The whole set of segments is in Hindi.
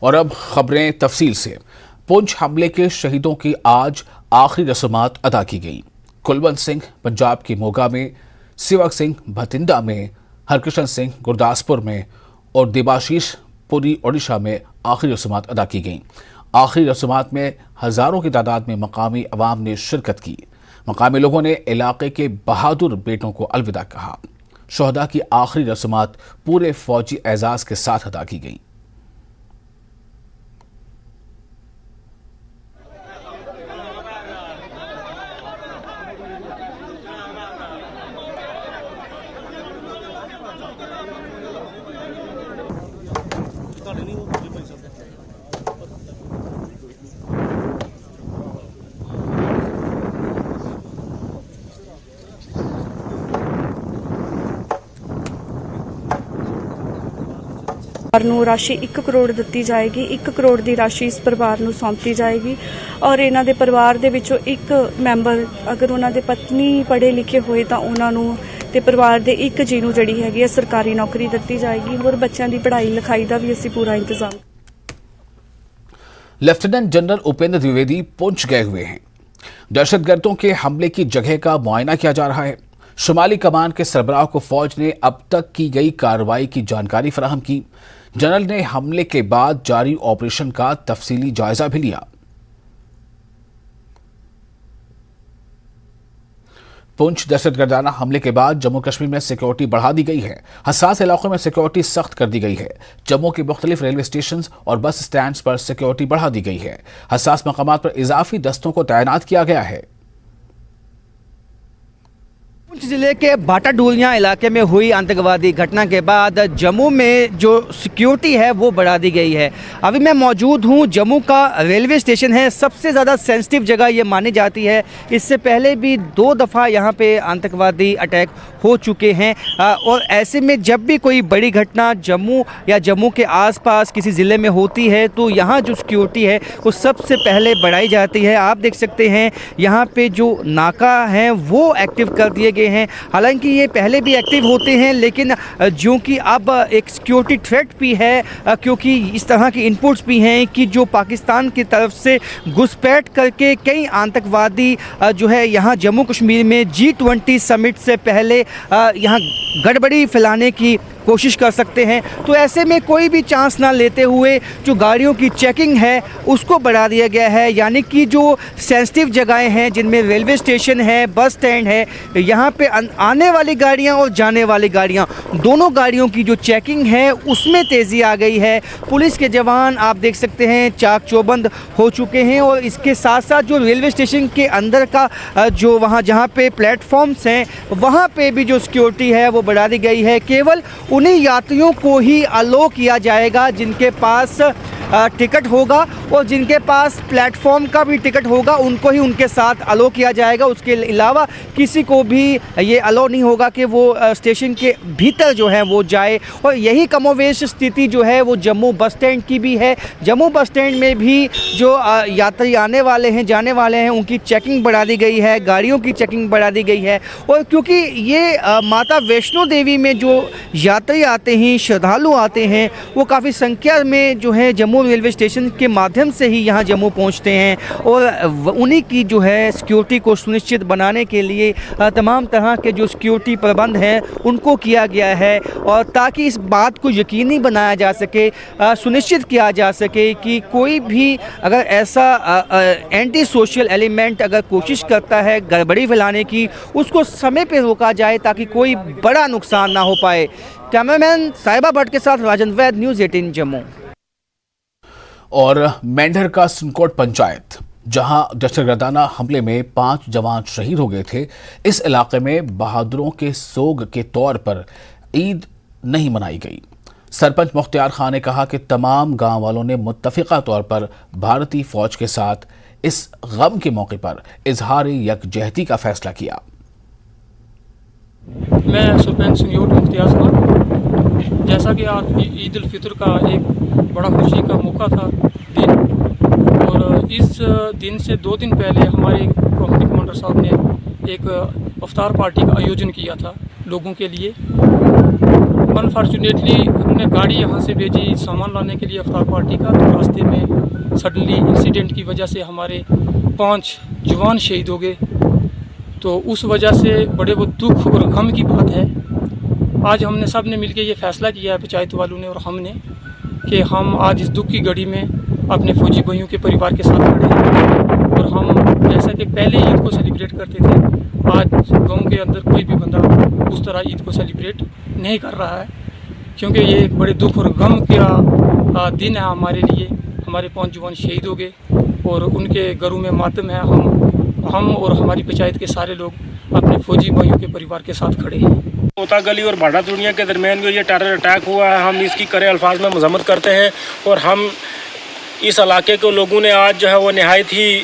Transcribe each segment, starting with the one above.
और अब खबरें तफसील से। पुंछ हमले के शहीदों की आज आखिरी रस्मात अदा की गई। कुलवंत सिंह पंजाब की मोगा में, सेवक सिंह भटिंडा में, हरकृष्ण सिंह गुरदासपुर में और देबाशीष पुरी ओडिशा में आखिरी रस्मात अदा की गईं। आखिरी रस्मात में हजारों की तादाद में मकामी अवाम ने शिरकत की। मकामी लोगों ने इलाके के बहादुर बेटों को अलविदा कहा। शोहदा की आखिरी रस्मात पूरे फौजी एजाज के साथ अदा की गईं। ਨੂੰ ਰਾਸ਼ੀ 1 ਕਰੋੜ ਦਿੱਤੀ ਜਾਏਗੀ। 1 ਕਰੋੜ ਦੀ ਰਾਸ਼ੀ ਇਸ ਪਰਿਵਾਰ ਨੂੰ ਸੌਂਪੀ ਜਾਏਗੀ ਔਰ ਇਹਨਾਂ ਦੇ ਪਰਿਵਾਰ ਦੇ ਵਿੱਚੋਂ ਇੱਕ ਮੈਂਬਰ ਅਗਰ ਉਹਨਾਂ ਦੇ ਪਤਨੀ ਪੜ੍ਹੇ ਲਿਖੇ ਹੋਏ ਤਾਂ ਉਹਨਾਂ ਨੂੰ ਤੇ ਪਰਿਵਾਰ ਦੇ ਇੱਕ ਜੀ ਨੂੰ ਜਿਹੜੀ ਹੈਗੀ ਹੈ ਸਰਕਾਰੀ ਨੌਕਰੀ ਦਿੱਤੀ ਜਾਏਗੀ ਔਰ ਬੱਚਿਆਂ ਦੀ ਪੜ੍ਹਾਈ ਲਿਖਾਈ ਦਾ ਵੀ ਅਸੀਂ ਪੂਰਾ ਇੰਤਜ਼ਾਮ। लेफ्टिनेंट जनरल उपेंद्र द्विवेदी पुंछ गए हुए हैं। दहशतगर्दों के हमले की जगह का मुआयना किया जा रहा है। शुमाली कमान के सरबराह को फौज ने अब तक की गई कार्रवाई की जानकारी फराहम की। जनरल ने हमले के बाद जारी ऑपरेशन का तफसीली जायजा भी लिया। पुंछ दहशतगर्दाना हमले के बाद जम्मू कश्मीर में सिक्योरिटी बढ़ा दी गई है। हसास इलाकों में सिक्योरिटी सख्त कर दी गई है। जम्मू के मुख्तलिफ रेलवे स्टेशन और बस स्टैंड पर सिक्योरिटी बढ़ा दी गई है। हसास मकामात पर इजाफी दस्तों को तैनात किया गया है। पुंछ जिले के बाटाडूलियां इलाके में हुई आतंकवादी घटना के बाद जम्मू में जो सिक्योरिटी है वो बढ़ा दी गई है। अभी मैं मौजूद हूँ, जम्मू का रेलवे स्टेशन है, सबसे ज़्यादा सेंसिटिव जगह ये मानी जाती है। इससे पहले भी 2 दफ़ा यहाँ पे आतंकवादी अटैक हो चुके हैं और ऐसे में जब भी कोई बड़ी घटना जम्मू या जम्मू के आसपास किसी ज़िले में होती है तो यहाँ जो सिक्योरिटी है वो सबसे पहले बढ़ाई जाती है। आप देख सकते हैं यहाँ पे जो नाका हैं वो एक्टिव कर दिए गए हैं। हालांकि ये पहले भी एक्टिव होते हैं लेकिन जो कि अब एक सिक्योरिटी थ्रेट भी है क्योंकि इस तरह की इनपुट्स भी हैं कि जो पाकिस्तान की तरफ से घुसपैठ करके कई आतंकवादी जो है यहाँ जम्मू कश्मीर में G20 समिट से पहले यहाँ गड़बड़ी फैलाने की कोशिश कर सकते हैं। तो ऐसे में कोई भी चांस ना लेते हुए जो गाड़ियों की चेकिंग है उसको बढ़ा दिया गया है। यानी कि जो सेंसिटिव जगहें हैं जिनमें रेलवे स्टेशन है, बस स्टैंड है, यहाँ पे आने वाली गाड़ियाँ और जाने वाली गाड़ियाँ दोनों गाड़ियों की जो चेकिंग है उसमें तेज़ी आ गई है। पुलिस के जवान आप देख सकते हैं चाक चौबंद हो चुके हैं और इसके साथ साथ जो रेलवे स्टेशन के अंदर का जो वहाँ जहाँ पे प्लेटफॉर्म्स हैं वहाँ पे भी जो सिक्योरिटी है वो बढ़ा दी गई है। केवल उन्हीं यात्रियों को ही अलो किया जाएगा जिनके पास टिकट होगा और जिनके पास प्लेटफॉर्म का भी टिकट होगा उनको ही उनके साथ अलो किया जाएगा। उसके अलावा किसी को भी ये अलो नहीं होगा कि वो स्टेशन के भीतर जो है वो जाए। और यही कमोवेश स्थिति जो है वो जम्मू बस स्टैंड की भी है। जम्मू बस स्टैंड में भी जो यात्री आने वाले हैं जाने वाले हैं उनकी चेकिंग बढ़ा दी गई है, गाड़ियों की चेकिंग बढ़ा दी गई है। और क्योंकि ये माता वैष्णो देवी में जो यात्री आते हैं, श्रद्धालु आते हैं, वो काफ़ी संख्या में जो है जम्मू रेलवे स्टेशन के माध्यम से ही यहाँ जम्मू पहुँचते हैं और उन्हीं की जो है सिक्योरिटी को सुनिश्चित बनाने के लिए तमाम तरह के जो सिक्योरिटी प्रबंध हैं उनको किया गया है। और ताकि इस बात को यकीनी बनाया जा सके, सुनिश्चित किया जा सके कि कोई भी अगर ऐसा एंटी सोशल एलिमेंट अगर कोशिश करता है गड़बड़ी फैलाने की, उसको समय पर रोका जाए ताकि कोई बड़ा नुकसान ना हो पाए। कैमरामैन साहिबा भट्ट के साथ राजन वैद, न्यूज़ 18 जम्मू। और मेंढर का सिंकोट पंचायत, जहां दहशतगर्दाना हमले में 5 जवान शहीद हो गए थे, इस इलाके में बहादुरों के सोग के तौर पर ईद नहीं मनाई गई। सरपंच मुख्तियार खान ने कहा कि तमाम गांव वालों ने मुत्तफिका तौर पर भारतीय फौज के साथ इस गम के मौके पर इजहार यकजहती का फैसला किया। मैं सरपंच संयोट मुख्तियार खान। जैसा कि आज ईद उल फितर का एक बड़ा खुशी का मौका था दिन, और इस दिन से 2 दिन पहले हमारे कंपनी कमांडर साहब ने एक अफ्तार पार्टी का आयोजन किया था लोगों के लिए। अनफॉर्चुनेटली उन्होंने गाड़ी यहाँ से भेजी सामान लाने के लिए अफ्तार पार्टी का, तो रास्ते में सडनली इंसिडेंट की वजह से हमारे 5 जवान शहीद हो गए। तो उस वजह से बड़े वो दुख और गम की बात है। आज हमने सब ने मिलकर ये फ़ैसला किया है, पंचायत वालों ने और हमने, कि हम आज इस दुख की घड़ी में अपने फौजी भाइयों के परिवार के साथ खड़े हैं। और हम जैसा कि पहले ईद को सेलिब्रेट करते थे, आज गांव के अंदर कोई भी बंदा उस तरह ईद को सेलिब्रेट नहीं कर रहा है, क्योंकि ये एक बड़े दुख और गम का दिन है हमारे लिए। हमारे 5 जवान शहीद हो गए और उनके घरों में मातम है। हम और हमारी पंचायत के सारे लोग अपने फौजी भाइयों के परिवार के साथ खड़े हैं। तोता गली और भाटा दुनिया के दरमियान जो ये टेरर अटैक हुआ है, हम इसकी कड़े अल्फाज में मजम्मत करते हैं। और हम इस इलाके के लोगों ने आज जो है वो नहायत ही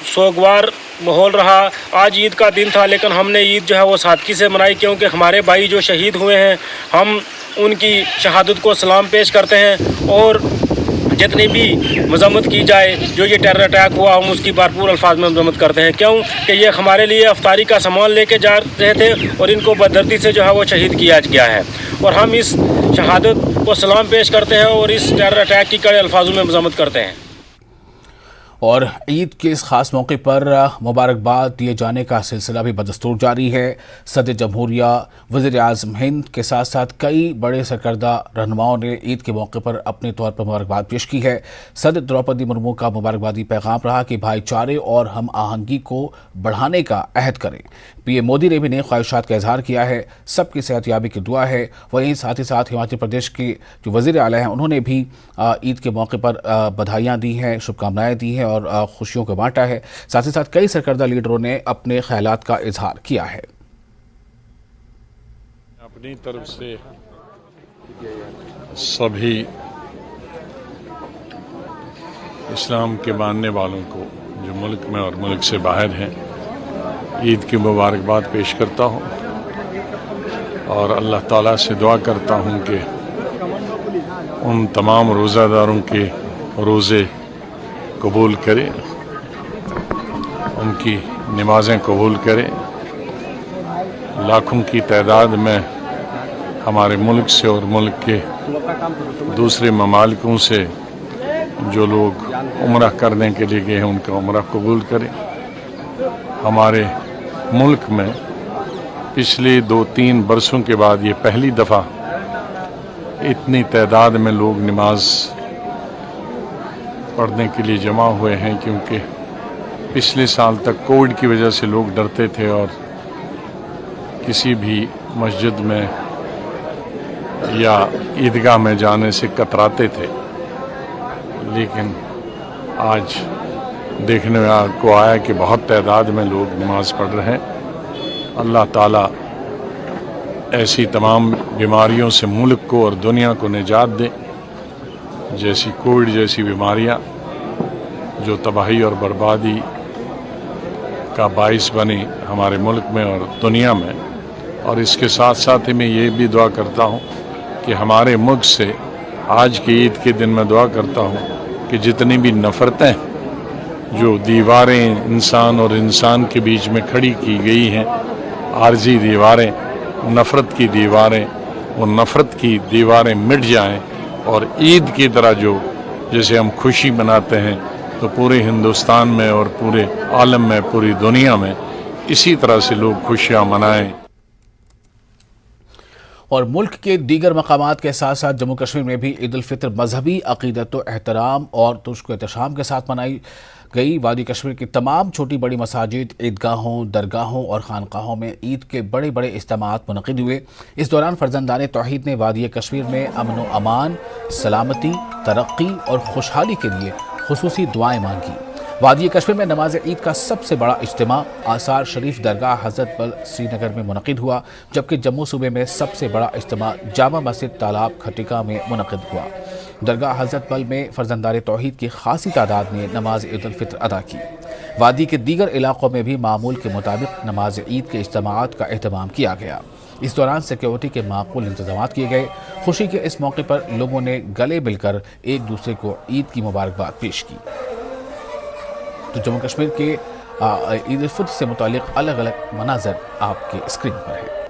सोगवार माहौल रहा। आज ईद का दिन था, लेकिन हमने ईद जो है वो सादगी से मनाई, क्योंकि हमारे भाई जो शहीद हुए हैं, हम उनकी शहादत को सलाम पेश करते हैं। और जितनी भी मजम्मत की जाए, जो ये टेरर अटैक हुआ, हम उसकी भरपूर अल्फाज में मजम्मत करते हैं, क्यों कि ये हमारे लिए अफ्तारी का सामान लेके जा रहे थे और इनको बददर्दी से जो है वो शहीद किया गया है। और हम इस शहादत को सलाम पेश करते हैं और इस टेरर अटैक की कड़े अल्फाजों में मजम्मत करते हैं। और ईद के इस खास मौके पर मुबारकबाद दिए जाने का सिलसिला भी बदस्तूर जारी है। सदर जमहूरिया, वज़ीर आज़म हिंद के साथ साथ कई बड़े सरकर्दा रहनुमाओं ने ईद के मौके पर अपने तौर पर मुबारकबाद पेश की है। सदर द्रौपदी मुर्मू का मुबारकबादी पैगाम रहा कि भाईचारे और हम आहंगी को बढ़ाने का अहद करें। पीएम मोदी ने भी नई ख्वाहिशात का इजहार किया है, सबकी सेहतयाबी की दुआ है। वहीं साथ ही साथ हिमाचल प्रदेश के जो वज़ीर आला हैं, उन्होंने भी ईद के मौके पर बधाइयाँ दी हैं, शुभकामनाएँ दी हैं और खुशियों को बांटा है। साथ ही साथ कई सरकर्दा लीडरों ने अपने ख्यालात का इजहार किया है। अपनी तरफ से सभी इस्लाम के मानने वालों को जो मुल्क में और मुल्क से बाहर हैं, ईद की मुबारकबाद पेश करता हूँ और अल्लाह ताला से दुआ करता हूँ कि उन तमाम रोज़ादारों के रोज़े कबूल करे, उनकी नमाज़ें कबूल करे। लाखों की तादाद में हमारे मुल्क से और मुल्क के दूसरे ममालिकों से जो लोग उम्रा करने के लिए गए हैं, उनका उम्रा कबूल करे। हमारे मुल्क में पिछले 2-3 बरसों के बाद ये पहली दफ़ा इतनी तादाद में लोग नमाज पढ़ने के लिए जमा हुए हैं, क्योंकि पिछले साल तक कोविड की वजह से लोग डरते थे और किसी भी मस्जिद में या ईदगाह में जाने से कतराते थे। लेकिन आज देखने को आया कि बहुत तादाद में लोग नमाज पढ़ रहे हैं। अल्लाह ताला ऐसी तमाम बीमारियों से मुल्क को और दुनिया को निजात दे, जैसी कोविड जैसी बीमारियां जो तबाही और बर्बादी का बाइस बनी हमारे मुल्क में और दुनिया में। और इसके साथ साथ ही मैं ये भी दुआ करता हूँ कि हमारे मुल्क से आज की ईद के दिन मैं दुआ करता हूँ कि जितनी भी नफ़रतें, जो दीवारें इंसान और इंसान के बीच में खड़ी की गई हैं, आर्जी दीवारें, नफ़रत की दीवारें, वो नफ़रत की दीवारें मिट जाएं और ईद की तरह जो जैसे हम खुशी मनाते हैं, तो पूरे हिंदुस्तान में और पूरे आलम में, पूरी दुनिया में इसी तरह से लोग खुशियाँ मनाएं। और मुल्क के दीगर मकामात के साथ साथ जम्मू कश्मीर में भी ईद उल फितर मजहबी अकीदत व एहतराम और तुश्क एहतशाम के साथ मनाई गई। वादी कश्मीर की तमाम छोटी बड़ी मसाजिद, ईदगाहों, दरगाहों और खानकाहों में ईद के बड़े बड़े इज्तिमात मुनक़िद हुए। इस दौरान फर्जंदान तौहीद ने वादी कश्मीर में अमन व अमान, सलामती, तरक्की और खुशहाली के लिए खुसूसी दुआएं मांगी। वादी कश्मीर में नमाज ईद का सबसे बड़ा इज्तिमा आसार शरीफ दरगाह हज़रत बल श्रीनगर में मुनक़िद हुआ, जबकि जम्मू सूबे में सबसे बड़ा इज्तिमा जामा मस्जिद तालाब खटिका में मुनक़िद हुआ। दरगाह हज़रत बल में फर्जंदार तौहीद की खासी तादाद ने नमाज ईद उल फितर अदा की। वादी के दीगर इलाकों में भी मामूल के मुताबिक नमाज ईद के इज्तिमात का एहतमाम किया गया। इस दौरान सिक्योरिटी के माकूल इंतजाम किए गए। खुशी के इस मौके पर लोगों ने गले मिलकर एक दूसरे को ईद की मुबारकबाद पेश की। तो जम्मू कश्मीर के ईद उल फितर से मुतालिक अलग अलग मनाज़र आपके स्क्रीन पर है।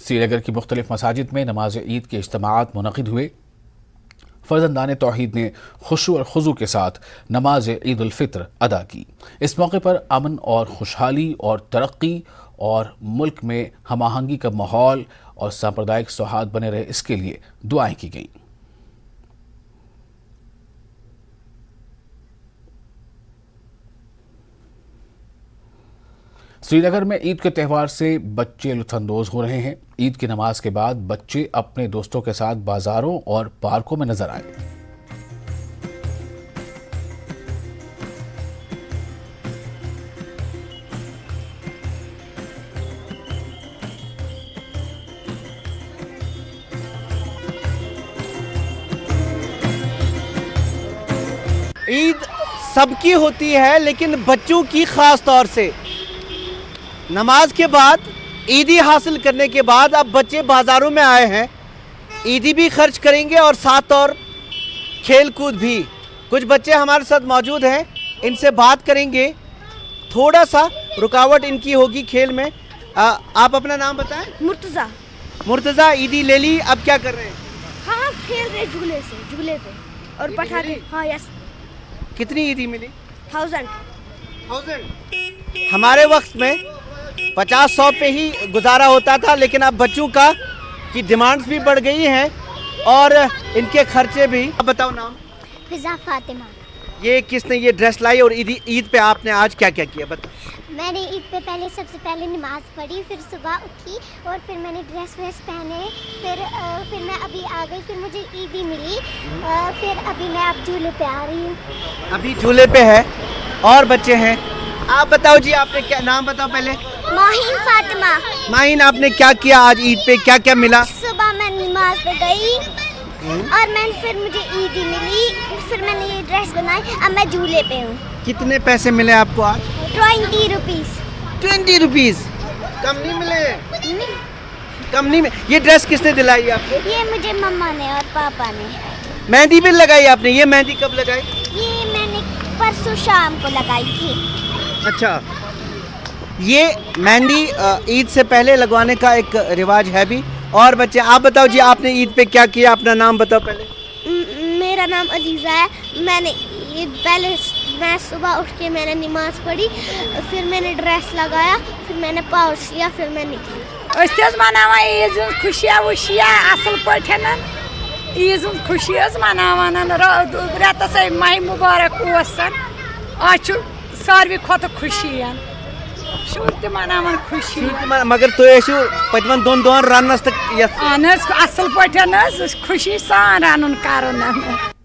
श्रीनगर की मुख्तलिफ मसाजिद में नमाज ईद के इज्तिमाअत मुनक़िद हुए। फर्जंदान तौहीद ने खुशू और खुजू के साथ नमाज ईद उल फित्र अदा की। इस मौके पर अमन और खुशहाली और तरक्की और मुल्क में हम आहंगी का माहौल और सांप्रदायिक सौहार्द बने रहे, इसके लिए दुआएं की गई। श्रीनगर में ईद के त्यौहार से बच्चे लुत्फानंदोज हो रहे हैं। ईद की नमाज के बाद बच्चे अपने दोस्तों के साथ बाजारों और पार्कों में नजर आए। ईद सबकी होती है, लेकिन बच्चों की खास तौर से नमाज के बाद ईदी हासिल करने के बाद अब बच्चे बाज़ारों में आए हैं। ईदी भी खर्च करेंगे और साथ और खेल कूद भी। कुछ बच्चे हमारे साथ मौजूद हैं, इनसे बात करेंगे। थोड़ा सा रुकावट इनकी होगी खेल में। आप अपना नाम बताएं। मुर्तज़ा। मुर्तज़ा, ईदी ले ली, अब क्या कर रहे हैं? हाँ, खेल रहे झूले पे और पटाखे। हाँ, यस। कितनी ईदी मिली? 1000। हमारे वक्त में 50-100 पे ही गुजारा होता था, लेकिन अब बच्चों की डिमांड्स भी बढ़ गई हैं और इनके खर्चे भी। अब बताओ नाम। फिजा फातिमा। ये किसने ये ड्रेस लाई और ईद पे आपने आज क्या क्या किया बताओ। मैंने ईद पे सबसे पहले नमाज पढ़ी, फिर सुबह उठी और फिर मैंने ड्रेस पहने, फिर मैं अभी आ गई, फिर मुझे ईदी मिली, फिर अभी मैं अब झूले पे आ रही हूँ। अभी झूले पे है और बच्चे हैं। आप बताओ जी, आपने क्या नाम बताओ पहले। माहिन फातिमा। माहिन, आपने क्या किया आज ईद पे, क्या क्या मिला? सुबह मैं नमाज पे गई और फिर मुझे ईदी मिली, फिर मैंने ये ड्रेस बनाई, अब मैं झूले पे हूँ। कितने पैसे मिले आपको आज? 20 रुपीज़। 20 रुपीज़? कम नहीं मिले? कम नहीं मिले। ये ड्रेस किसने दिलाई आपको? ये मुझे मम्मा ने और पापा ने। मेहंदी भी लगाई आपने? ये मेहंदी कब लगाई? ये मैंने परसों शाम को लगाई थी। अच्छा, ये मेहंदी ईद से पहले लगवाने का एक रिवाज है भी। और बच्चे, आप बताओ जी, आपने ईद पे क्या किया? अपना नाम बताओ पहले। मेरा नाम अजीज़ा है। मैंने मैं सुबह उठ के मैंने नमाज पढ़ी, फिर मैंने ड्रेस लगाया, फिर मैंने पाउच लिया, फिर मैं निकली। मनावान ईद खुशियाँ वुशियाँ असल पठन ईद खुशी मनावान रेतस माह मुबारक आज सारे खुद खुशी शुर त मनावान खुशी। मगर तुम पचमन दोन दोन रनस तक असल पठन खुशी सान रन कर।